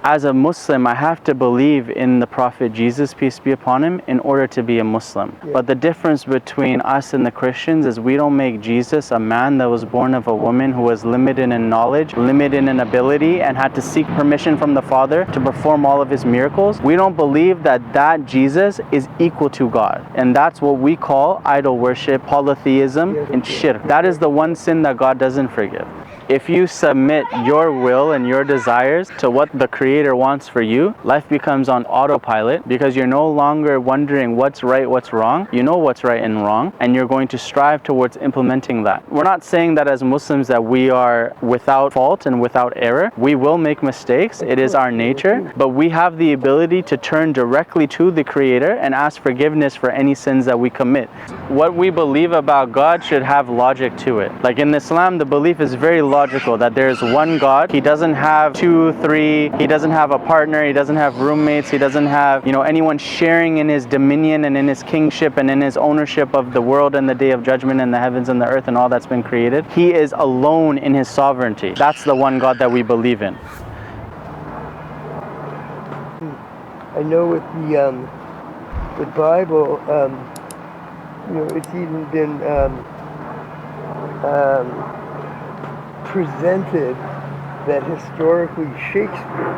as a Muslim, I have to believe in the Prophet Jesus, peace be upon him, in order to be a Muslim. Yeah. But the difference between us and the Christians is we don't make Jesus a man that was born of a woman who was limited in knowledge, limited in ability, and had to seek permission from the Father to perform all of his miracles. We don't believe that that Jesus is equal to God. And that's what we call idol worship, polytheism, and shirk. That is the one sin that God doesn't forgive. If you submit your will and your desires to what the Creator wants for you, life becomes on autopilot because you're no longer wondering what's right, what's wrong. You know what's right and wrong, and you're going to strive towards implementing that. We're not saying that as Muslims that we are without fault and without error. We will make mistakes. It is our nature, but we have the ability to turn directly to the Creator and ask forgiveness for any sins that we commit. What we believe about God should have logic to it. Like in Islam, the belief is very logical that there's one God. He doesn't have two, three, he doesn't have a partner, he doesn't have roommates, he doesn't have, anyone sharing in his dominion and in his kingship and in his ownership of the world and the day of judgment and the heavens and the earth and all that's been created. He is alone in his sovereignty. That's the one God that we believe in. I know with the Bible, it's even been presented that historically Shakespeare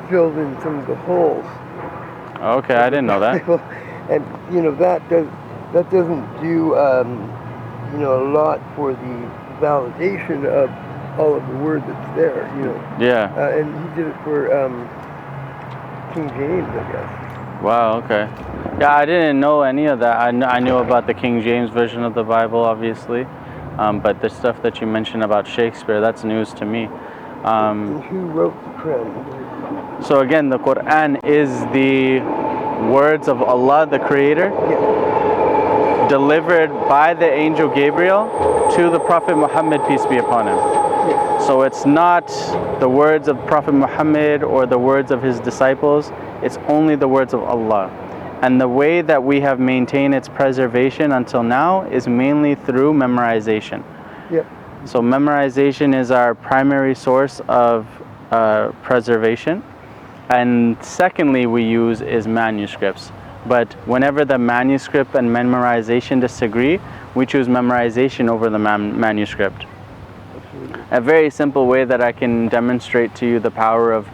filled in some of the holes. Okay, I didn't know that. And that doesn't do a lot for the validation of all of the word that's there. Yeah. And he did it for King James, I guess. Wow, okay. Yeah, I didn't know any of that. I knew about the King James version of the Bible, obviously. But the stuff that you mentioned about Shakespeare, that's news to me. And who wrote the Quran? So again, the Quran is the words of Allah, the Creator, delivered by the angel Gabriel to the Prophet Muhammad, peace be upon him. So it's not the words of Prophet Muhammad or the words of his disciples, it's only the words of Allah. And the way that we have maintained its preservation until now is mainly through memorization. Yep. So memorization is our primary source of preservation. And secondly, we use is manuscripts. But whenever the manuscript and memorization disagree, we choose memorization over the manuscript. A very simple way that I can demonstrate to you the power of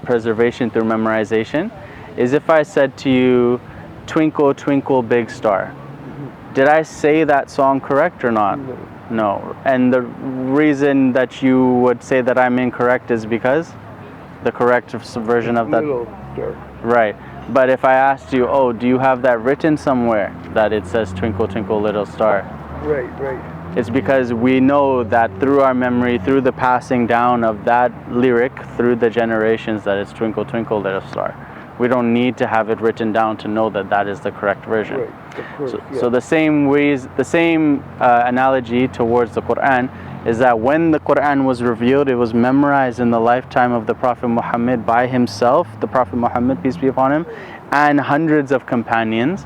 preservation through memorization is if I said to you, "Twinkle, twinkle, big star." Did I say that song correct or not? No. And the reason that you would say that I'm incorrect is because the correct version of that. Little star. Right. But if I asked you, "Oh, do you have that written somewhere that it says twinkle, twinkle, little star?" Right. It's because we know that through our memory, through the passing down of that lyric through the generations, that it's twinkle, twinkle, little star. We don't need to have it written down to know that that is the correct version. Right, of course, So the same analogy towards the Quran is that when the Quran was revealed, it was memorized in the lifetime of the Prophet Muhammad by himself, the Prophet Muhammad, peace be upon him, and hundreds of companions.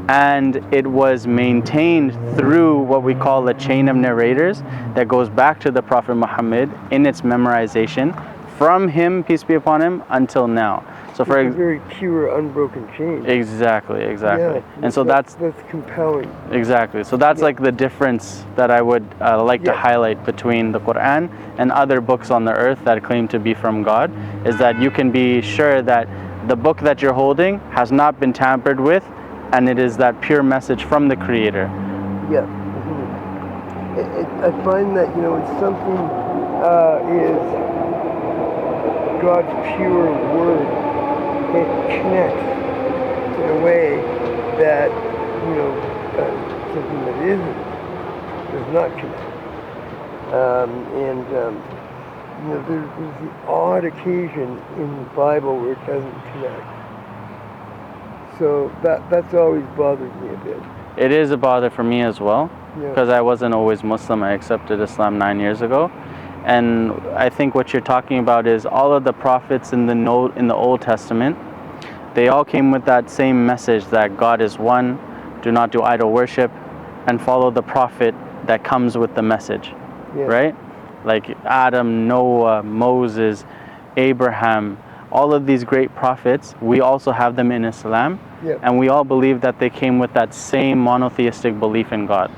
And it was maintained through what we call a chain of narrators that goes back to the Prophet Muhammad in its memorization from him, peace be upon him, until now. So it's a very pure, unbroken chain. Exactly. Yeah, And so that's compelling. Exactly. So that's like the difference that I would like to highlight between the Quran and other books on the earth that claim to be from God, is that you can be sure that the book that you're holding has not been tampered with, and it is that pure message from the Creator. Yeah. I find that, when something is God's pure word, it connects in a way that, something that isn't does not connect. There's the odd occasion in the Bible where it doesn't connect. So that's always bothered me a bit. It is a bother for me as well, because I wasn't always Muslim. I accepted Islam 9 years ago. And I think what you're talking about is all of the prophets in the Old Testament, they all came with that same message that God is one, do not do idol worship, and follow the prophet that comes with the message, right? Like Adam, Noah, Moses, Abraham, all of these great prophets, we also have them in Islam. Yep. And we all believe that they came with that same monotheistic belief in God.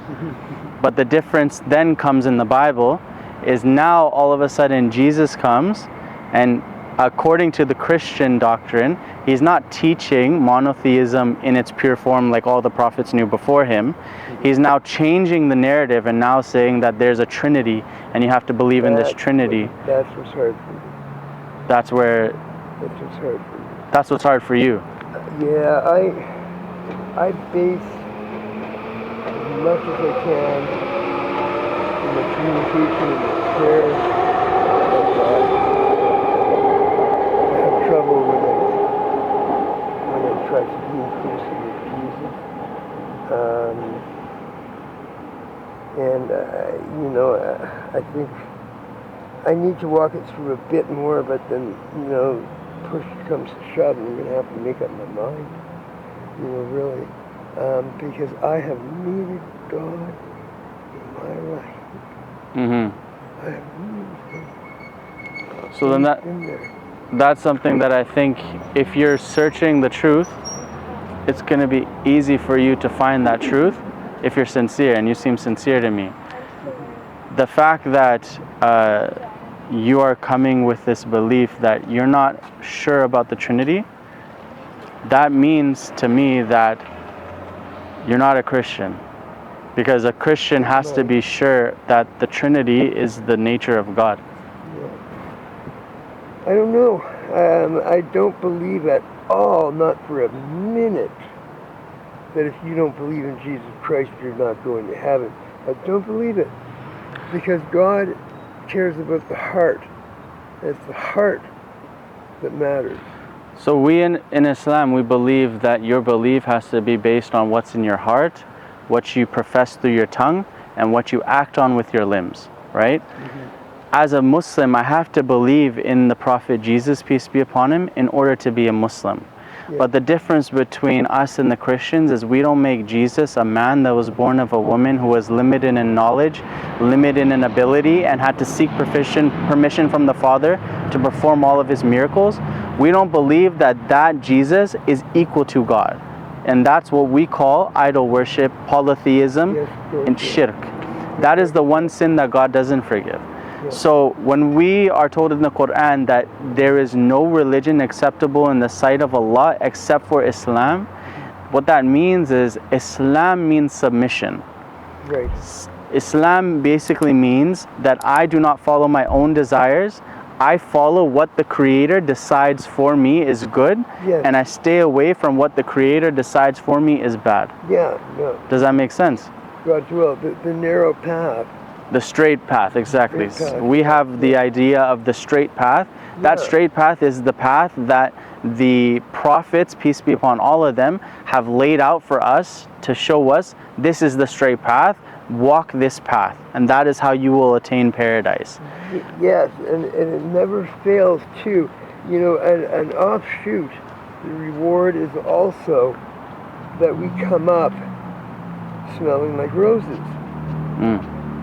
But the difference then comes in the Bible is now all of a sudden Jesus comes, and according to the Christian doctrine, he's not teaching monotheism in its pure form like all the prophets knew before him. He's now changing the narrative and now saying that there's a Trinity and you have to believe in this Trinity. That's what's hard for me. That's what's hard for me. That's what's hard for you. Yeah, I base as much as I can in the communication and the prayer of God. I have trouble when I try to be inclusive with Jesus. I think I need to walk it through a bit more, but then, push comes to shove, and I'm going to have to make up my mind, really, because I have needed God in my life. I have needed Him. So then that's something that I think if you're searching the truth, it's going to be easy for you to find that truth if you're sincere, and you seem sincere to me. The fact that you are coming with this belief that you're not sure about the Trinity, that means to me that you're not a Christian. Because a Christian has to be sure that the Trinity is the nature of God. I don't know. I don't believe at all, not for a minute, that if you don't believe in Jesus Christ, you're not going to heaven. I don't believe it. Because God cares about the heart. It's the heart that matters. So we in Islam, we believe that your belief has to be based on what's in your heart, what you profess through your tongue, and what you act on with your limbs, right? As a Muslim, I have to believe in the Prophet Jesus, peace be upon him, in order to be a Muslim. But the difference between us and the Christians is we don't make Jesus a man that was born of a woman who was limited in knowledge, limited in ability, and had to seek permission from the Father to perform all of his miracles. We don't believe that Jesus is equal to God. And that's what we call idol worship, polytheism, and shirk. That is the one sin that God doesn't forgive. So when we are told in the Quran that there is no religion acceptable in the sight of Allah except for Islam, what that means is Islam means submission. Right. Islam basically means that I do not follow my own desires. I follow what the Creator decides for me is good, and I stay away from what the Creator decides for me is bad. Does that make sense? God's will, the narrow path. The straight path, exactly. We have the idea of the straight path. That straight path is the path that the prophets, peace be upon all of them, have laid out for us to show us this is the straight path, walk this path, and that is how you will attain paradise. Yes, and it never fails to, an offshoot, the reward is also that we come up smelling like roses.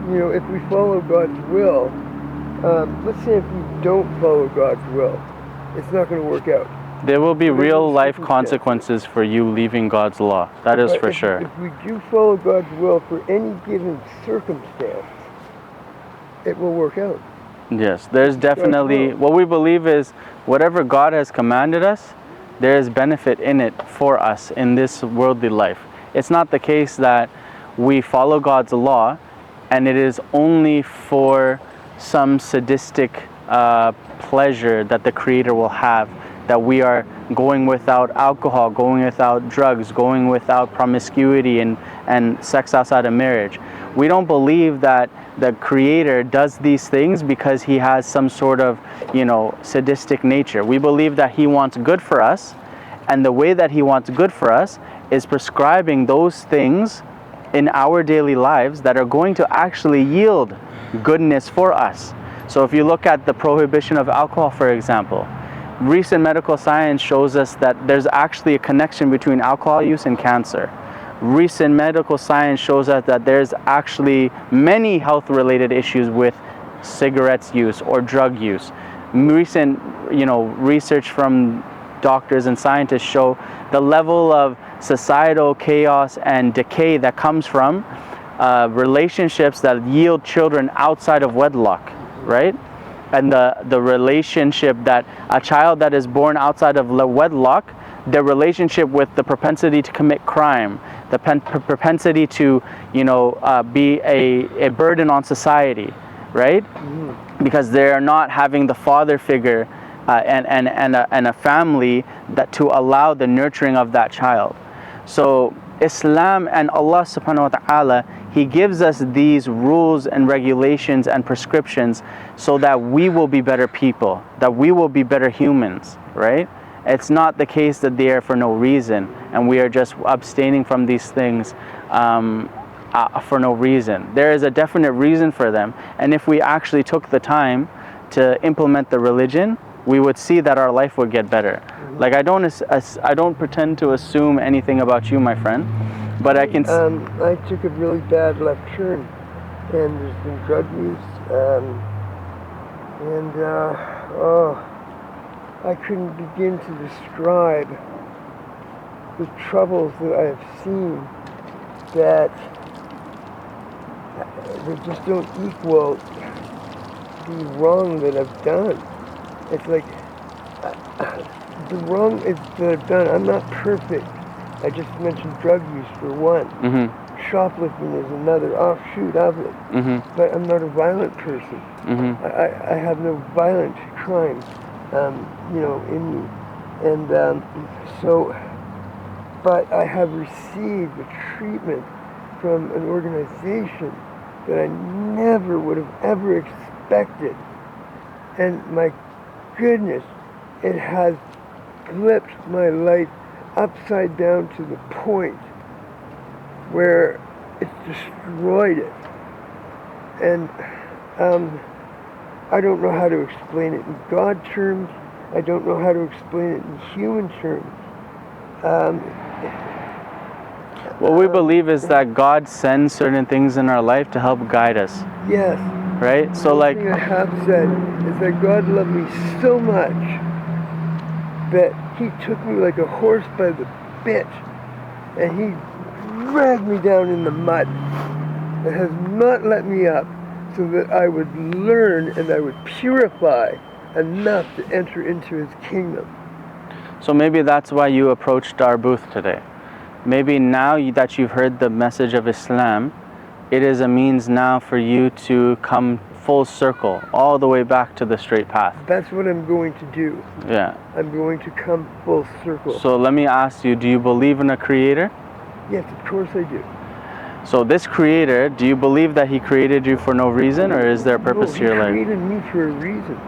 If we follow God's will, let's say if we don't follow God's will, it's not going to work out. There will be real life consequences for you leaving God's law. That is for sure. If we do follow God's will for any given circumstance, it will work out. Yes, there's definitely, what we believe is whatever God has commanded us, there is benefit in it for us in this worldly life. It's not the case that we follow God's law and it is only for some sadistic pleasure that the Creator will have, that we are going without alcohol, going without drugs, going without promiscuity and sex outside of marriage. We don't believe that the Creator does these things because He has some sort of, sadistic nature. We believe that He wants good for us, and the way that He wants good for us is prescribing those things in our daily lives that are going to actually yield goodness for us. So if you look at the prohibition of alcohol, for example, recent medical science shows us that there's actually a connection between alcohol use and cancer. Recent medical science shows us that there's actually many health-related issues with cigarettes use or drug use. recent, research from doctors and scientists show the level of societal chaos and decay that comes from relationships that yield children outside of wedlock, right? And the relationship that a child that is born outside of wedlock, the relationship with the propensity to commit crime, the propensity to, be a burden on society, right? Because they're not having the father figure and a family that to allow the nurturing of that child. So Islam and Allah subhanahu wa ta'ala, He gives us these rules and regulations and prescriptions so that we will be better people, that we will be better humans, right? It's not the case that they are for no reason and we are just abstaining from these things for no reason. There is a definite reason for them, and if we actually took the time to implement the religion, we would see that our life would get better. Like I don't pretend to assume anything about you, my friend, but I can. I took a really bad left turn, and there's been drug use, I couldn't begin to describe the troubles that I have seen that they just don't equal the wrong that I've done. It's like the wrong is that I've done. I'm not perfect. I just mentioned drug use for one. Shoplifting is another offshoot of it. But I'm not a violent person. I have no violent crime, in me. And but I have received a treatment from an organization that I never would have ever expected. And my goodness, it has flipped my life upside down to the point where it's destroyed it. And I don't know how to explain it in God terms. I don't know how to explain it in human terms. What we believe is that God sends certain things in our life to help guide us. Yes. Right? So One thing I have said is that God loved me so much that He took me like a horse by the bit and He dragged me down in the mud and has not let me up so that I would learn and I would purify enough to enter into His kingdom. So maybe that's why you approached our booth today. Maybe now that you've heard the message of Islam, it is a means now for you to come full circle, all the way back to the straight path. That's what I'm going to do. Yeah. I'm going to come full circle. So let me ask you, do you believe in a creator? Yes, of course I do. So this creator, do you believe that he created you for no reason, or is there a purpose to your life? He created me for a reason.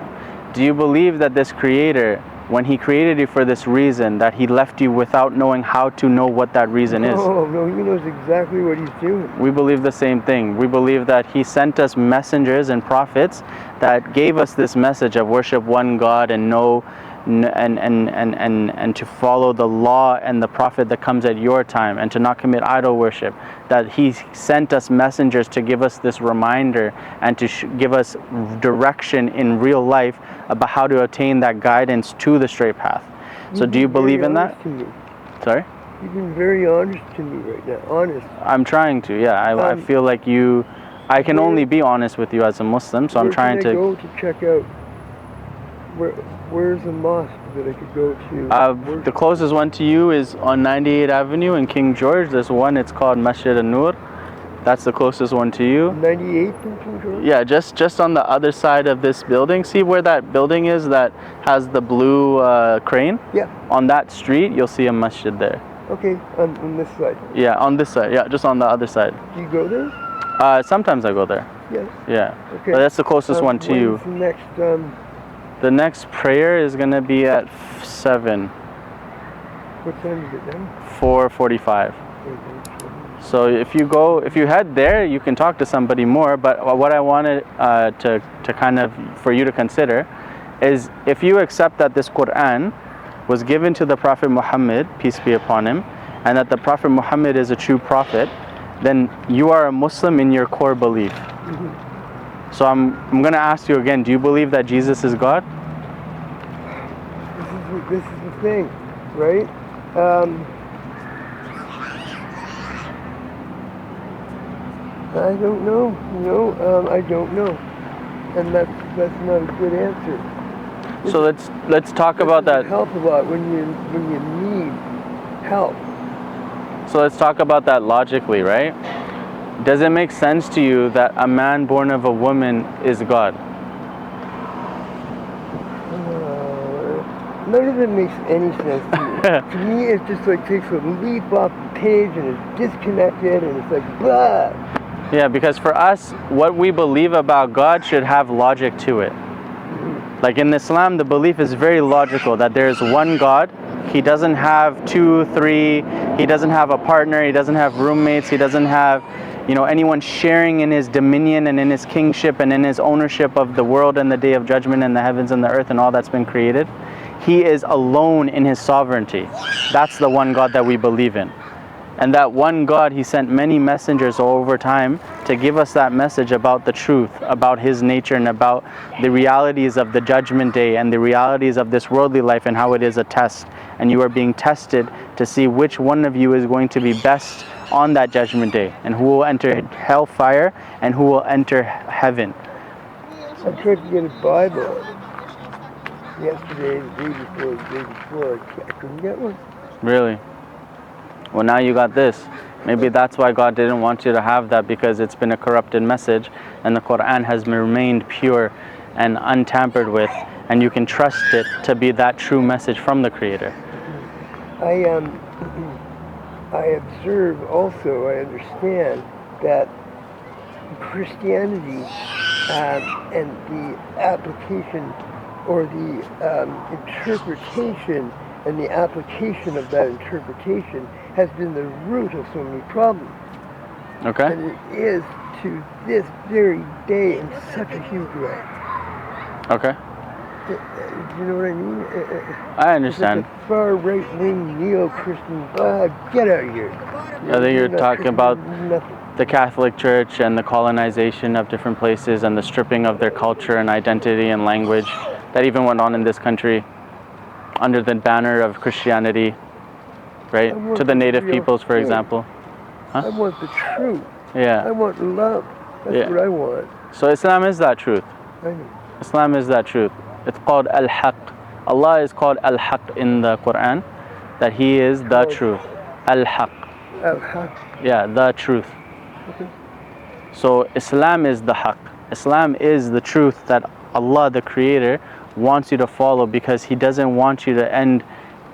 Do you believe that this creator, when he created you for this reason, that he left you without knowing how to know what that reason is? Oh, no, he knows exactly what he's doing. We believe the same thing. We believe that he sent us messengers and prophets that gave us this message of worship one God and know and to follow the law and the prophet that comes at your time, and to not commit idol worship. That he sent us messengers to give us this reminder and to give us direction in real life about how to attain that guidance to the straight path. So do you believe in that? Sorry? You've been very honest to me right now. Honest. I'm trying to, yeah. I feel like I can only be honest with you as a Muslim, so I'm trying to... Where can I go to check out? Where's a mosque that I could go to? The closest one to you is on 98th Avenue in King George. There's one, it's called Masjid An-Nur. That's the closest one to you. 98th in King George? Yeah, just on the other side of this building. See where that building is that has the blue crane? Yeah. On that street, you'll see a masjid there. Okay, on this side? Yeah, on this side. Yeah, just on the other side. Do you go there? Sometimes I go there. Yes. Yeah. Okay. But that's the closest one to you. When's the next... The next prayer is going to be at 7. What time is it now? 4:45. So if you head there, you can talk to somebody more. But what I wanted to kind of for you to consider is, if you accept that this Quran was given to the Prophet Muhammad, peace be upon him, and that the Prophet Muhammad is a true prophet, then you are a Muslim in your core belief. So I'm going to ask you again, do you believe that Jesus is God? this is the thing, right? I don't know, I don't know, and that's not a good answer. So let's talk about that. Help a lot when you need help. So let's talk about that logically, right? Does it make sense to you that a man born of a woman is God? None of it makes any sense to me. To me, it just like takes a leap off the page and it's disconnected and it's like blah. Yeah, because for us, what we believe about God should have logic to it. Like in Islam, the belief is very logical that there is one God. He doesn't have two, three. He doesn't have a partner. He doesn't have roommates. He doesn't have, anyone sharing in his dominion and in his kingship and in his ownership of the world and the day of judgment and the heavens and the earth and all that's been created. He is alone in his sovereignty. That's the one God that we believe in. And that one God, he sent many messengers over time to give us that message about the truth, about his nature and about the realities of the judgment day and the realities of this worldly life and how it is a test. And you are being tested to see which one of you is going to be best on that judgment day and who will enter hellfire and who will enter heaven. I tried to get a Bible yesterday, the day before. I couldn't get one. Really? Well, now you got this. Maybe that's why God didn't want you to have that, because it's been a corrupted message and the Quran has remained pure and untampered with, and you can trust it to be that true message from the Creator. I observe also, I understand that Christianity and the application or the interpretation and the application of that interpretation has been the root of so many problems. Okay. And it is to this very day in such a huge way. Okay. You know what I mean? I understand. It's like a far right-wing neo-Christian, get out of here. I think you're talking about the Catholic Church and the colonization of different places and the stripping of their culture and identity and language that even went on in this country under the banner of Christianity, right? To the native peoples, for example. Huh? I want the truth. Yeah. I want love. That's what I want. So Islam is that truth. I know. Islam is that truth. It's called Al-Haq. Allah is called Al-Haq in the Quran, that He is the truth. Al-Haq. Al-Haq. Yeah, the truth. Okay. So Islam is the Haq. Islam is the truth that Allah, the Creator, wants you to follow, because He doesn't want you to end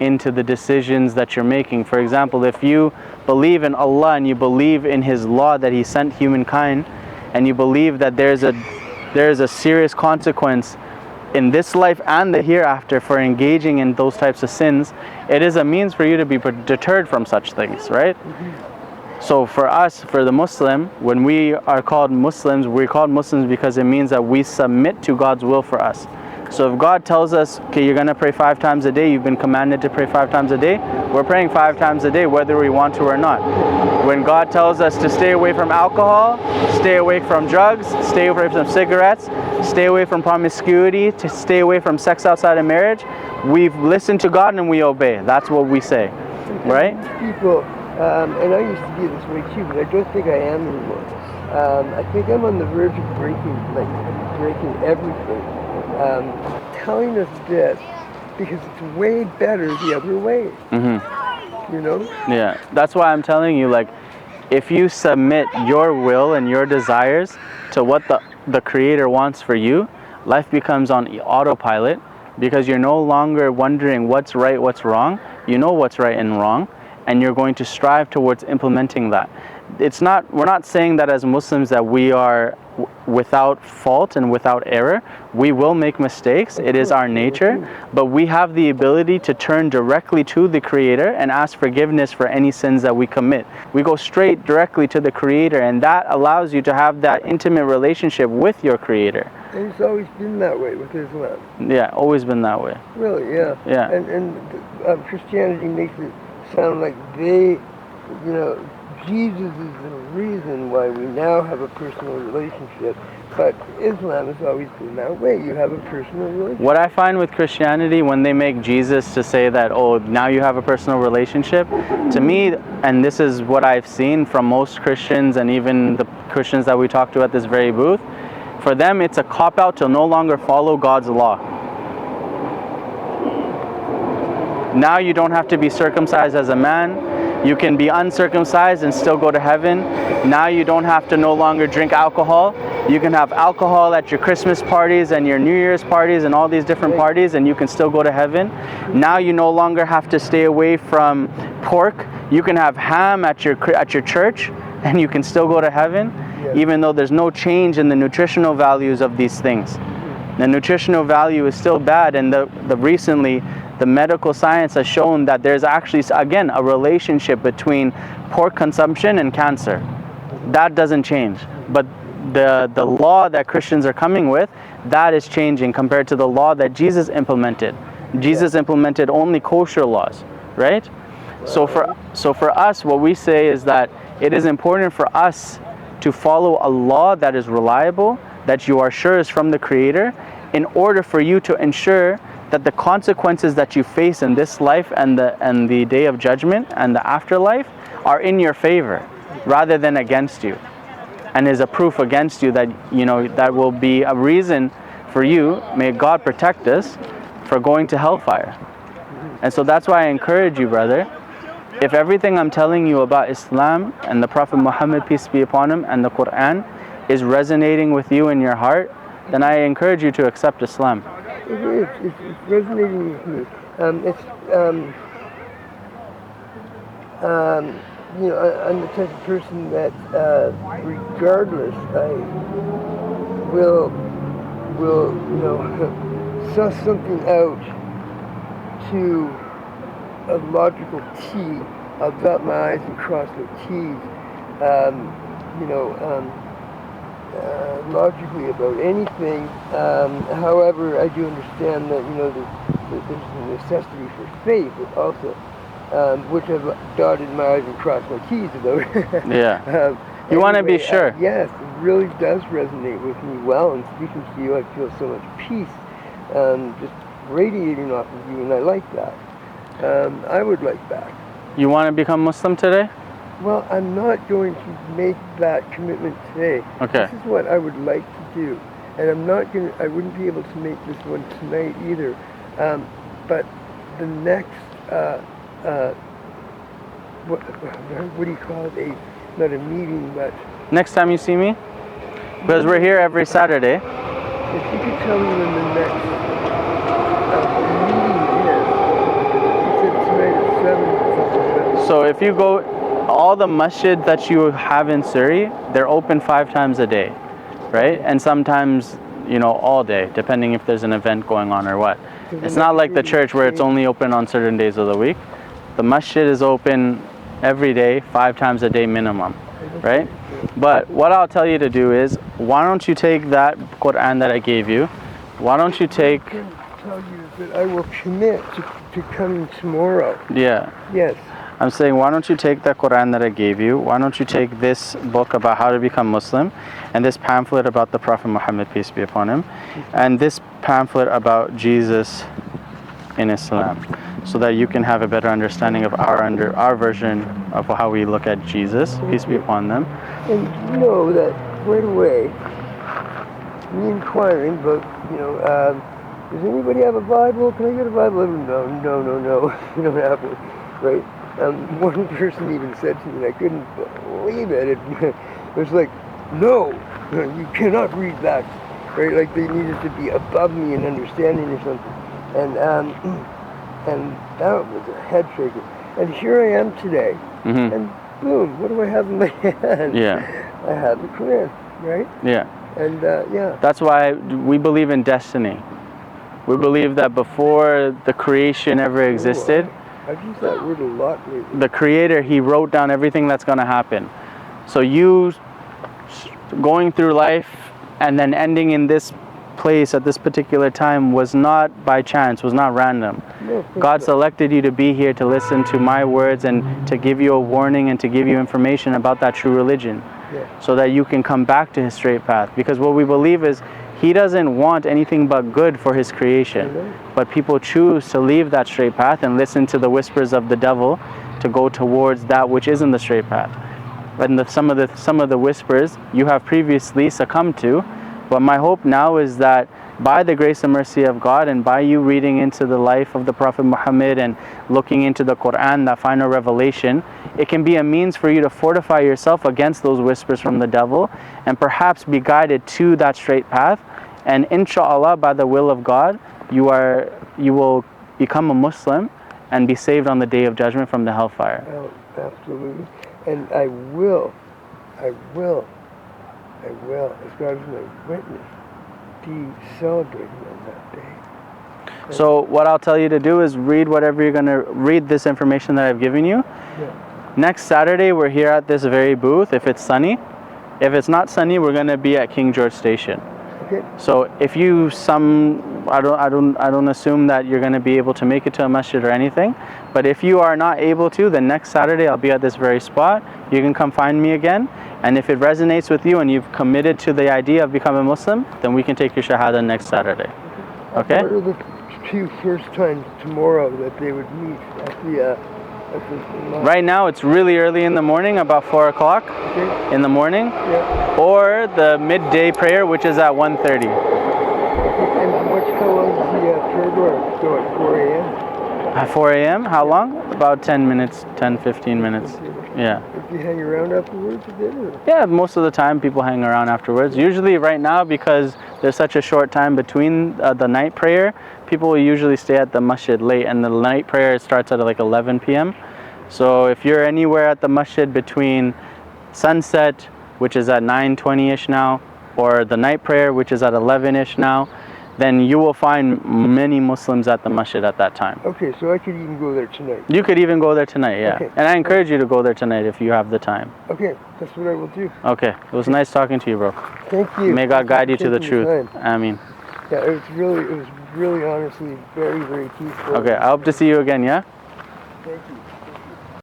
into the decisions that you're making. For example, if you believe in Allah and you believe in His law that He sent humankind, and you believe that there's a serious consequence in this life and the hereafter for engaging in those types of sins, it is a means for you to be deterred from such things, right? Mm-hmm. So for us, for the Muslim, when we are called Muslims, we're called Muslims because it means that we submit to God's will for us. So if God tells us, okay, you're going to pray 5 times a day, you've been commanded to pray 5 times a day, we're praying 5 times a day whether we want to or not. When God tells us to stay away from alcohol, stay away from drugs, stay away from cigarettes, stay away from promiscuity, to stay away from sex outside of marriage, we've listened to God and we obey. That's what we say, right? People, and I used to be this way too, but I don't think I am anymore. I think I'm on the verge of breaking everything. Telling us this because it's way better the other way. Mm-hmm. You know? Yeah, that's why I'm telling you, like, if you submit your will and your desires to what the Creator wants for you, life becomes on autopilot, because you're no longer wondering what's right, what's wrong. You know what's right and wrong, and you're going to strive towards implementing that. We're not saying that as Muslims that we are without fault and without error. We will make mistakes. It is our nature, but we have the ability to turn directly to the Creator and ask forgiveness for any sins that we commit. We go straight directly to the Creator, and that allows you to have that intimate relationship with your Creator. And it's always been that way with Islam. Yeah, always been that way. Really, yeah. Yeah. And Christianity makes it sound like they you know, Jesus is the reason why we now have a personal relationship, but Islam has always been that way. You have a personal relationship. What I find with Christianity, when they make Jesus to say that, oh, now you have a personal relationship, to me, and this is what I've seen from most Christians and even the Christians that we talk to at this very booth, for them it's a cop-out to no longer follow God's law. Now you don't have to be circumcised as a man. You can be uncircumcised and still go to heaven. Now you don't have to no longer drink alcohol. You can have alcohol at your Christmas parties and your New Year's parties and all these different parties, and you can still go to heaven. Now you no longer have to stay away from pork. You can have ham at your church and you can still go to heaven, even though there's no change in the nutritional values of these things. The nutritional value is still bad, and recently the medical science has shown that there's actually, again, a relationship between pork consumption and cancer. That doesn't change. But the law that Christians are coming with, that is changing compared to the law that Jesus implemented. Jesus implemented only kosher laws, right? So for us, what we say is that it is important for us to follow a law that is reliable, that you are sure is from the Creator, in order for you to ensure that the consequences that you face in this life and the day of judgment and the afterlife are in your favor rather than against you, and is a proof against you that, you know, that will be a reason for you, may God protect us, for going to hellfire. And so that's why I encourage you, brother, if everything I'm telling you about Islam and the Prophet Muhammad, peace be upon him, and the Quran is resonating with you in your heart, then I encourage you to accept Islam. It is. It's resonating with me. You know, I'm the type of person that, regardless, I will, you know, suss something out to a logical T. I'll dot my I's and cross my T's. You know, logically about anything. However, I do understand that, you know, there's a necessity for faith also, which I've dotted my I's and crossed my T's about. Yeah. You want to be sure. Yes, it really does resonate with me well, and speaking to you, I feel so much peace just radiating off of you, and I like that. I would like that. You want to become Muslim today? Well, I'm not going to make that commitment today. Okay. This is what I would like to do, and I wouldn't be able to make this one tonight either. But the next, what do you call it? Not a meeting, but next time you see me, because we're here every Saturday. If you could tell me when the next meeting is, you said tonight at 7 or something. So if you go, all the masjid that you have in Surrey, they're open 5 times a day, right? And sometimes, you know, all day, depending if there's an event going on or what. It's not like the church where it's only open on certain days of the week. The masjid is open every day, 5 times a day minimum, right? But what I'll tell you to do is, why don't you take that Quran that I gave you? Why don't you take... I can tell you that I will commit to coming tomorrow. Yeah. Yes. I'm saying, why don't you take the Quran that I gave you? Why don't you take this book about how to become Muslim, and this pamphlet about the Prophet Muhammad, peace be upon him, and this pamphlet about Jesus in Islam, so that you can have a better understanding of our version of how we look at Jesus, peace be upon them. And you know that right away, me inquiring, but you know, does anybody have a Bible? Can I get a Bible? No, you don't have one, right? One person even said to me, and I couldn't believe it. It was like, no, you cannot read that, right? Like they needed to be above me in understanding or something. And that was a head shaker. And here I am today, and boom, what do I have in my hand? Yeah. I have the Quran, right? Yeah. And yeah. That's why we believe in destiny. We believe that before the creation ever existed, I've used that word a lot lately. the Creator, He wrote down everything that's going to happen. So you going through life and then ending in this place at this particular time was not by chance, was not random. No, God selected you to be here to listen to my words and to give you a warning and to give you information about that true religion, so that you can come back to his straight path. Because what we believe is he doesn't want anything but good for his creation, but people choose to leave that straight path and listen to the whispers of the devil to go towards that which isn't the straight path. And some of the whispers you have previously succumbed to. But my hope now is that by the grace and mercy of God, and by you reading into the life of the Prophet Muhammad and looking into the Quran, that final revelation, it can be a means for you to fortify yourself against those whispers from the devil and perhaps be guided to that straight path. And inshallah, by the will of God, you will become a Muslim and be saved on the Day of Judgment from the hellfire. Oh, absolutely. And I will, as God is my witness, be celebrating on that day. So what I'll tell you to do is read whatever you're going to read, this information that I've given you. Next Saturday, we're here at this very booth, if it's sunny. If it's not sunny, we're going to be at King George Station. So if you I don't assume that you're going to be able to make it to a masjid or anything, but if you are not able to, then next Saturday I'll be at this very spot. You can come find me again, and if it resonates with you and you've committed to the idea of becoming Muslim, then we can take your shahada next Saturday. Okay? What are the two first times tomorrow that they would meet at the right now it's really early in the morning, about 4 o'clock in the morning, or the midday prayer, which is at 1:30. And how long does the prayer go at 4 a.m.? At 4 a.m.? How long? About 10 minutes, 10-15 minutes. Yeah. Do you hang around afterwards a bit? Or? Yeah, most of the time people hang around afterwards. Usually right now, because there's such a short time between the night prayer, people will usually stay at the masjid late, and the night prayer starts at like 11 p.m. So if you're anywhere at the masjid between sunset, which is at 9:20ish now, or the night prayer, which is at 11ish now, then you will find many Muslims at the masjid at that time. Okay, so I could even go there tonight. You could even go there tonight, yeah. Okay. And I encourage you to go there tonight if you have the time. Okay, that's what I will do. Okay, it was nice talking to you, bro. Thank you. May God guide you to the truth. Ameen. Yeah, it was really honestly very, very peaceful. Okay, I hope to see you again, yeah? Thank you.